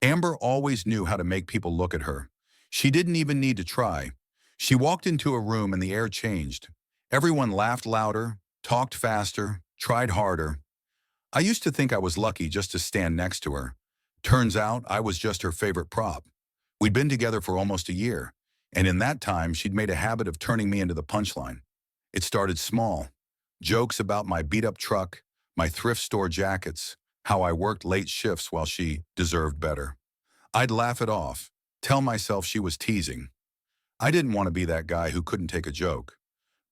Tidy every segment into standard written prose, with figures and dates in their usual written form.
Amber always knew how to make people look at her. She didn't even need to try. She walked into a room and the air changed. Everyone laughed louder, talked faster, tried harder. I used to think I was lucky just to stand next to her. Turns out I was just her favorite prop. We'd been together for almost a year, and in that time she'd made a habit of turning me into the punchline. It started small. Jokes about my beat-up truck, my thrift store jackets, how I worked late shifts while she deserved better. I'd laugh it off, tell myself she was teasing. I didn't want to be that guy who couldn't take a joke.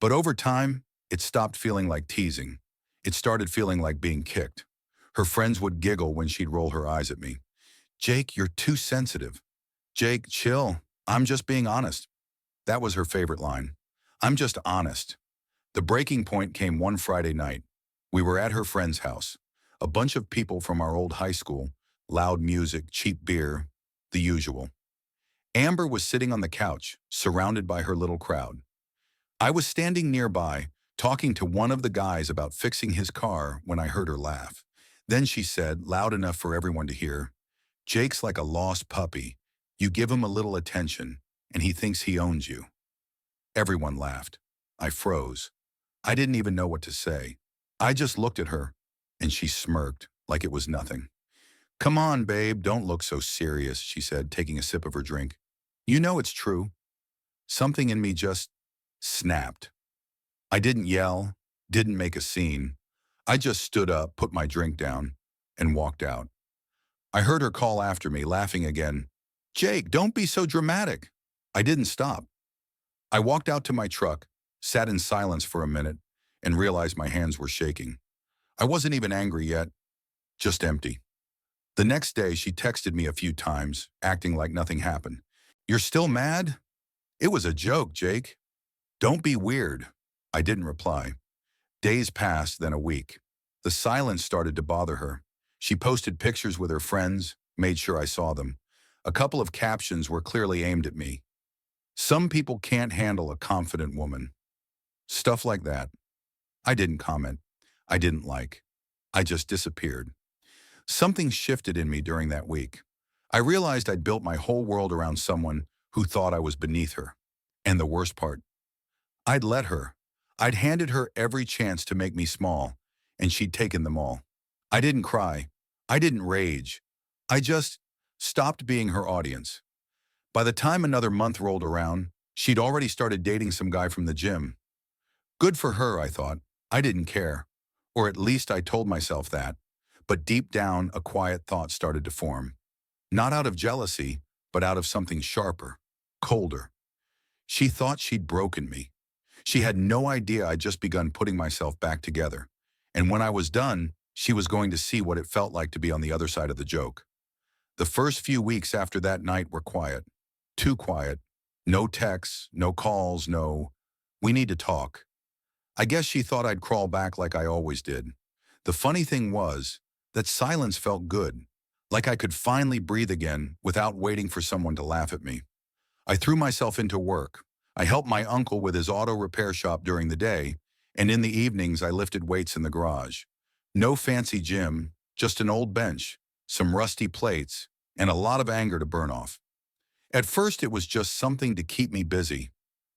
But over time, it stopped feeling like teasing. It started feeling like being kicked. Her friends would giggle when she'd roll her eyes at me. "Jake, you're too sensitive." "Jake, chill. I'm just being honest." That was her favorite line. "I'm just honest." The breaking point came one Friday night. We were at her friend's house. A bunch of people from our old high school, loud music, cheap beer, the usual. Amber was sitting on the couch, surrounded by her little crowd. I was standing nearby, talking to one of the guys about fixing his car when I heard her laugh. Then she said, loud enough for everyone to hear, "Jake's like a lost puppy. You give him a little attention, and he thinks he owns you." Everyone laughed. I froze. I didn't even know what to say. I just looked at her, and she smirked like it was nothing. "Come on, babe, don't look so serious," she said, taking a sip of her drink. "You know it's true." Something in me just snapped. I didn't yell, didn't make a scene. I just stood up, put my drink down, and walked out. I heard her call after me, laughing again. "Jake, don't be so dramatic." I didn't stop. I walked out to my truck, sat in silence for a minute, and realized my hands were shaking. I wasn't even angry yet, just empty. The next day, she texted me a few times, acting like nothing happened. "You're still mad?" "It was a joke, Jake. Don't be weird." I didn't reply. Days passed, then a week. The silence started to bother her. She posted pictures with her friends, made sure I saw them. A couple of captions were clearly aimed at me. "Some people can't handle a confident woman." Stuff like that. I didn't comment. I didn't like. I just disappeared. Something shifted in me during that week. I realized I'd built my whole world around someone who thought I was beneath her. And the worst part, I'd let her. I'd handed her every chance to make me small, and she'd taken them all. I didn't cry. I didn't rage. I just stopped being her audience. By the time another month rolled around, she'd already started dating some guy from the gym. Good for her, I thought. I didn't care. Or at least I told myself that. But deep down, a quiet thought started to form. Not out of jealousy, but out of something sharper, colder. She thought she'd broken me. She had no idea I'd just begun putting myself back together. And when I was done, she was going to see what it felt like to be on the other side of the joke. The first few weeks after that night were quiet. Too quiet. No texts, no calls, no, "We need to talk." I guess she thought I'd crawl back like I always did. The funny thing was that silence felt good, like I could finally breathe again without waiting for someone to laugh at me. I threw myself into work. I helped my uncle with his auto repair shop during the day, and in the evenings I lifted weights in the garage. No fancy gym, just an old bench, some rusty plates, and a lot of anger to burn off. At first it was just something to keep me busy,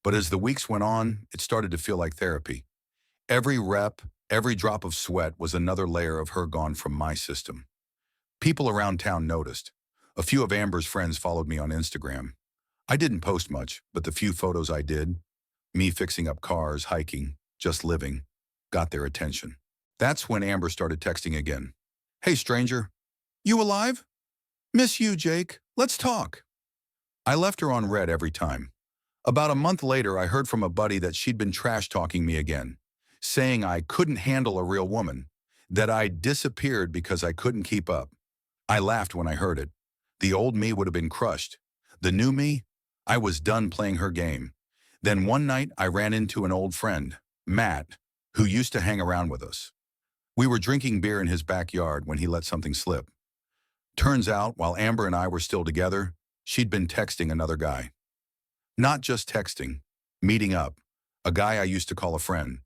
but as the weeks went on, it started to feel like therapy. Every rep, every drop of sweat was another layer of her gone from my system. People around town noticed. A few of Amber's friends followed me on Instagram. I didn't post much, but the few photos I did, me fixing up cars, hiking, just living, got their attention. That's when Amber started texting again. "Hey, stranger. You alive? Miss you, Jake. Let's talk." I left her on red every time. About a month later, I heard from a buddy that she'd been trash-talking me again, saying I couldn't handle a real woman, that I'd disappeared because I couldn't keep up. I laughed when I heard it. The old me would have been crushed. The new me, I was done playing her game. Then one night, I ran into an old friend, Matt, who used to hang around with us. We were drinking beer in his backyard when he let something slip. Turns out, while Amber and I were still together, she'd been texting another guy. Not just texting, meeting up, a guy I used to call a friend.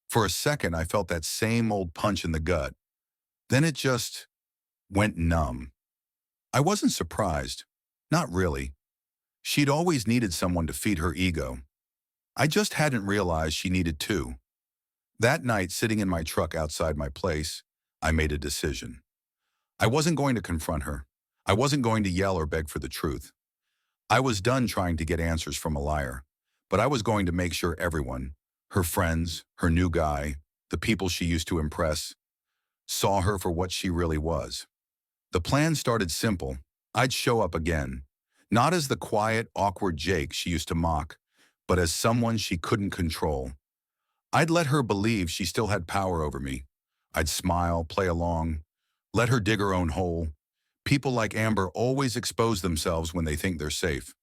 For a second, I felt that same old punch in the gut. Then it just went numb. I wasn't surprised. Not really. She'd always needed someone to feed her ego. I just hadn't realized she needed two. That night, sitting in my truck outside my place, I made a decision. I wasn't going to confront her. I wasn't going to yell or beg for the truth. I was done trying to get answers from a liar. But I was going to make sure everyone, her friends, her new guy, the people she used to impress, saw her for what she really was. The plan started simple. I'd show up again, not as the quiet, awkward Jake she used to mock, but as someone she couldn't control. I'd let her believe she still had power over me. I'd smile, play along, let her dig her own hole. People like Amber always expose themselves when they think they're safe.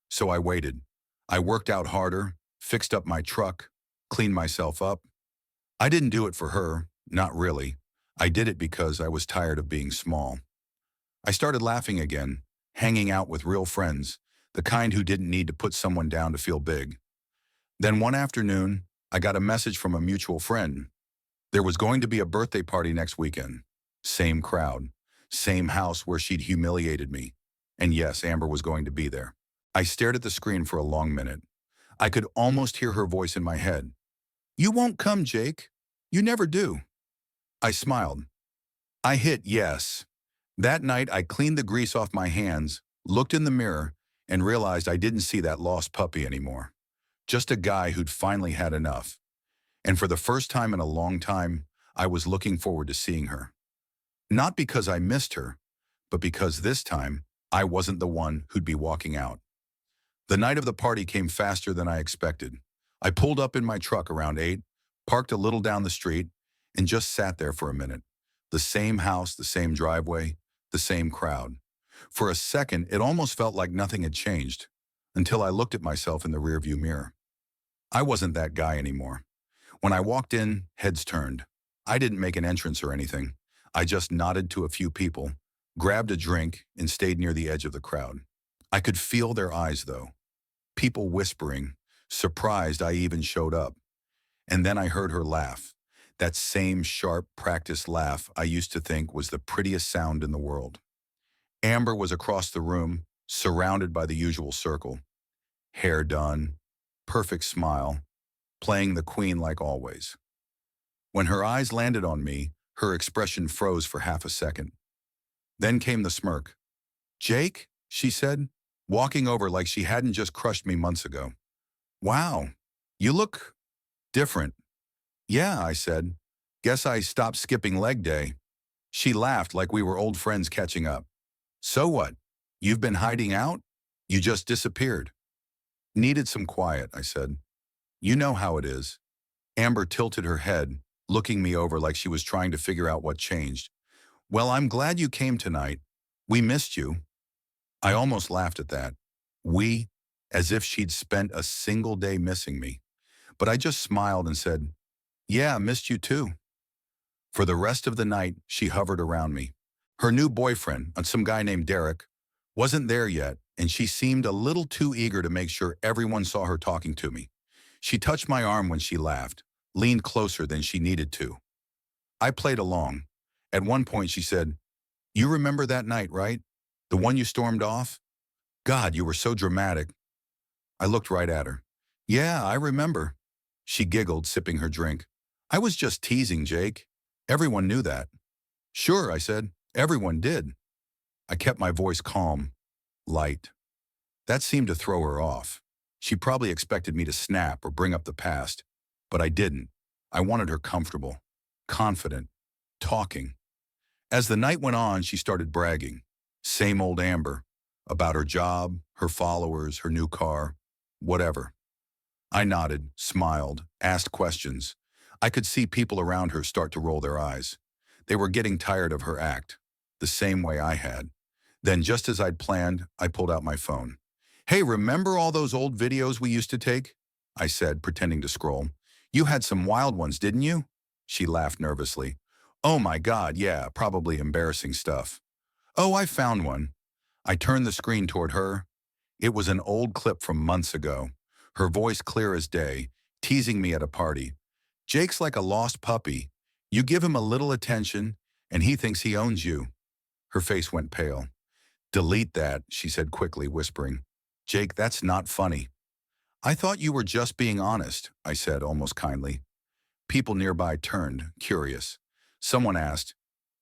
So I waited. I worked out harder, fixed up my truck, cleaned myself up. I didn't do it for her, not really. I did it because I was tired of being small. I started laughing again, hanging out with real friends, the kind who didn't need to put someone down to feel big. Then one afternoon, I got a message from a mutual friend. There was going to be a birthday party next weekend. Same crowd, same house where she'd humiliated me. And yes, Amber was going to be there. I stared at the screen for a long minute. I could almost hear her voice in my head. "You won't come, Jake. You never do." I smiled. I hit yes. That night, I cleaned the grease off my hands, looked in the mirror, and realized I didn't see that lost puppy anymore. Just a guy who'd finally had enough. And for the first time in a long time, I was looking forward to seeing her. Not because I missed her, but because this time, I wasn't the one who'd be walking out. The night of the party came faster than I expected. I pulled up in my truck around 8, parked a little down the street, and just sat there for a minute. The same house, the same driveway, the same crowd. For a second, it almost felt like nothing had changed, until I looked at myself in the rearview mirror. I wasn't that guy anymore. When I walked in, heads turned. I didn't make an entrance or anything. I just nodded to a few people, grabbed a drink, and stayed near the edge of the crowd. I could feel their eyes, though. People whispering, surprised I even showed up. And then I heard her laugh. That same sharp, practiced laugh I used to think was the prettiest sound in the world. Amber was across the room, surrounded by the usual circle. Hair done, perfect smile, playing the queen like always. When her eyes landed on me, her expression froze for half a second. Then came the smirk. "Jake," she said, walking over like she hadn't just crushed me months ago. "Wow, you look different." "Yeah," I said. "Guess I stopped skipping leg day." She laughed like we were old friends catching up. "So what? You've been hiding out? You just disappeared." "Needed some quiet," I said. "You know how it is." Amber tilted her head, looking me over like she was trying to figure out what changed. "Well, I'm glad you came tonight. We missed you." I almost laughed at that. We, as if she'd spent a single day missing me. But I just smiled and said, "Yeah, missed you too." For the rest of the night, she hovered around me. Her new boyfriend, some guy named Derek, wasn't there yet, and she seemed a little too eager to make sure everyone saw her talking to me. She touched my arm when she laughed, leaned closer than she needed to. I played along. At one point, she said, "You remember that night, right? The one you stormed off? God, you were so dramatic." I looked right at her. "Yeah, I remember." She giggled, sipping her drink. "I was just teasing, Jake. Everyone knew that." "Sure," I said. "Everyone did." I kept my voice calm, light. That seemed to throw her off. She probably expected me to snap or bring up the past, but I didn't. I wanted her comfortable, confident, talking. As the night went on, she started bragging. Same old Amber, about her job, her followers, her new car, whatever. I nodded, smiled, asked questions. I could see people around her start to roll their eyes. They were getting tired of her act, the same way I had. Then, just as I'd planned, I pulled out my phone. "Hey, remember all those old videos we used to take?" I said, pretending to scroll. "You had some wild ones, didn't you?" She laughed nervously. "Oh my God, yeah, probably embarrassing stuff." "Oh, I found one." I turned the screen toward her. It was an old clip from months ago, her voice clear as day, teasing me at a party. "Jake's like a lost puppy. You give him a little attention, and he thinks he owns you." Her face went pale. Delete that, she said quickly, whispering. Jake, that's not funny. I thought you were just being honest, I said almost kindly. People nearby turned, curious. Someone asked,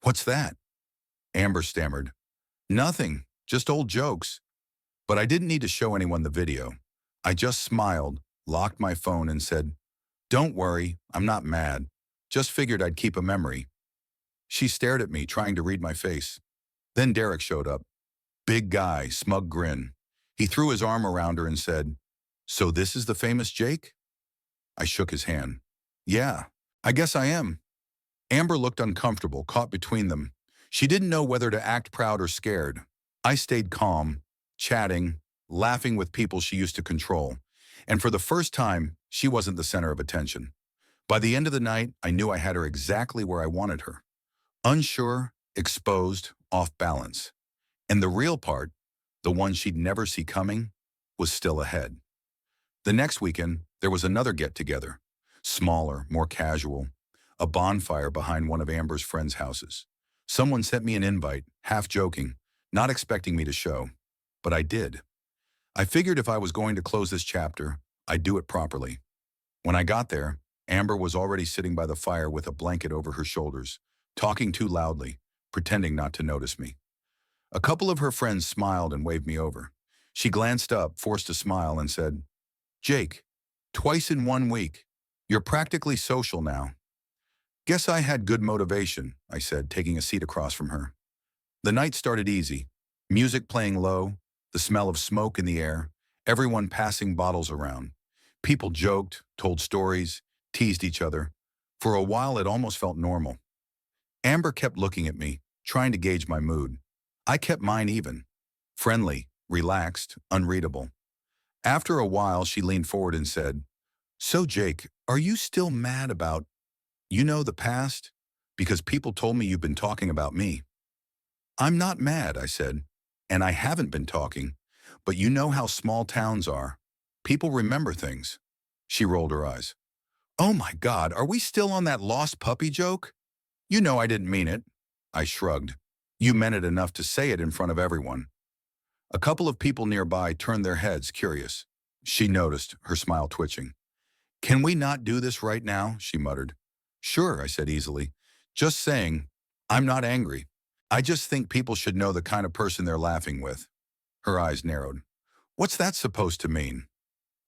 What's that? Amber stammered, Nothing, just old jokes. But I didn't need to show anyone the video. I just smiled, locked my phone and said, Don't worry, I'm not mad. Just figured I'd keep a memory. She stared at me, trying to read my face. Then Derek showed up. Big guy, smug grin. He threw his arm around her and said, So this is the famous Jake? I shook his hand. Yeah, I guess I am. Amber looked uncomfortable, caught between them. She didn't know whether to act proud or scared. I stayed calm, chatting, laughing with people she used to control. And for the first time, she wasn't the center of attention. By the end of the night, I knew I had her exactly where I wanted her. Unsure, exposed, off balance. And the real part, the one she'd never see coming, was still ahead. The next weekend, there was another get-together. Smaller, more casual. A bonfire behind one of Amber's friends' houses. Someone sent me an invite, half joking, not expecting me to show. But I did. I figured if I was going to close this chapter, I'd do it properly. When I got there, Amber was already sitting by the fire with a blanket over her shoulders, talking too loudly, pretending not to notice me. A couple of her friends smiled and waved me over. She glanced up, forced a smile, and said, Jake, twice in 1 week. You're practically social now. Guess I had good motivation, I said, taking a seat across from her. The night started easy. Music playing low, the smell of smoke in the air, everyone passing bottles around. People joked, told stories, teased each other. For a while, it almost felt normal. Amber kept looking at me, trying to gauge my mood. I kept mine even. Friendly, relaxed, unreadable. After a while, she leaned forward and said, So, Jake, are you still mad about, the past? Because people told me you've been talking about me. I'm not mad, I said, and I haven't been talking, but you know how small towns are. People remember things. She rolled her eyes. Oh my God, are we still on that lost puppy joke? You know I didn't mean it. I shrugged. You meant it enough to say it in front of everyone. A couple of people nearby turned their heads, curious. She noticed, her smile twitching. Can we not do this right now? She muttered. Sure, I said easily. Just saying, I'm not angry. I just think people should know the kind of person they're laughing with. Her eyes narrowed. What's that supposed to mean?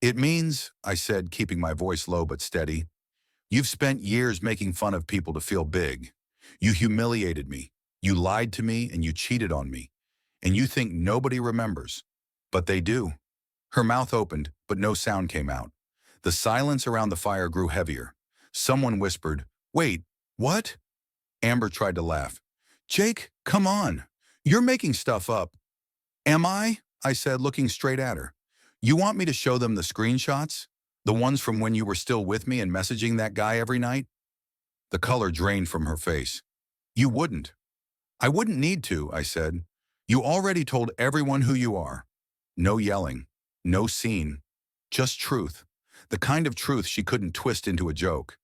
It means, I said, keeping my voice low but steady, you've spent years making fun of people to feel big. You humiliated me. You lied to me and you cheated on me. And you think nobody remembers. But they do. Her mouth opened, but no sound came out. The silence around the fire grew heavier. Someone whispered, Wait, what? Amber tried to laugh. Jake, come on. You're making stuff up. Am I? I said, looking straight at her. You want me to show them the screenshots? The ones from when you were still with me and messaging that guy every night? The color drained from her face. You wouldn't. I wouldn't need to, I said. You already told everyone who you are. No yelling. No scene. Just truth. The kind of truth she couldn't twist into a joke.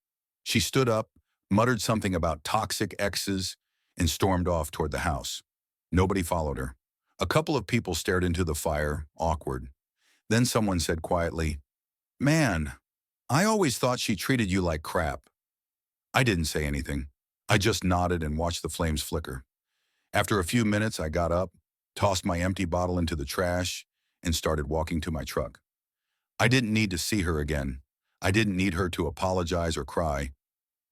She stood up, muttered something about toxic exes, and stormed off toward the house. Nobody followed her. A couple of people stared into the fire, awkward. Then someone said quietly, Man, I always thought she treated you like crap. I didn't say anything. I just nodded and watched the flames flicker. After a few minutes, I got up, tossed my empty bottle into the trash, and started walking to my truck. I didn't need to see her again. I didn't need her to apologize or cry.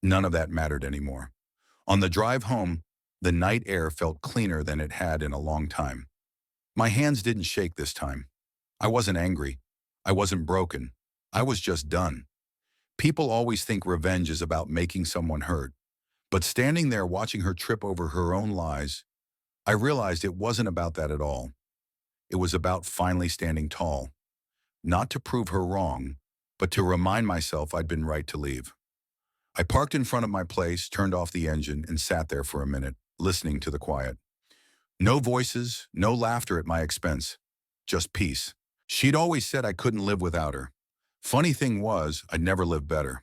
None of that mattered anymore. On the drive home, the night air felt cleaner than it had in a long time. My hands didn't shake this time. I wasn't angry. I wasn't broken. I was just done. People always think revenge is about making someone hurt. But standing there watching her trip over her own lies, I realized it wasn't about that at all. It was about finally standing tall. Not to prove her wrong, but to remind myself I'd been right to leave. I parked in front of my place, turned off the engine, and sat there for a minute, listening to the quiet. No voices, no laughter at my expense. Just peace. She'd always said I couldn't live without her. Funny thing was, I'd never lived better.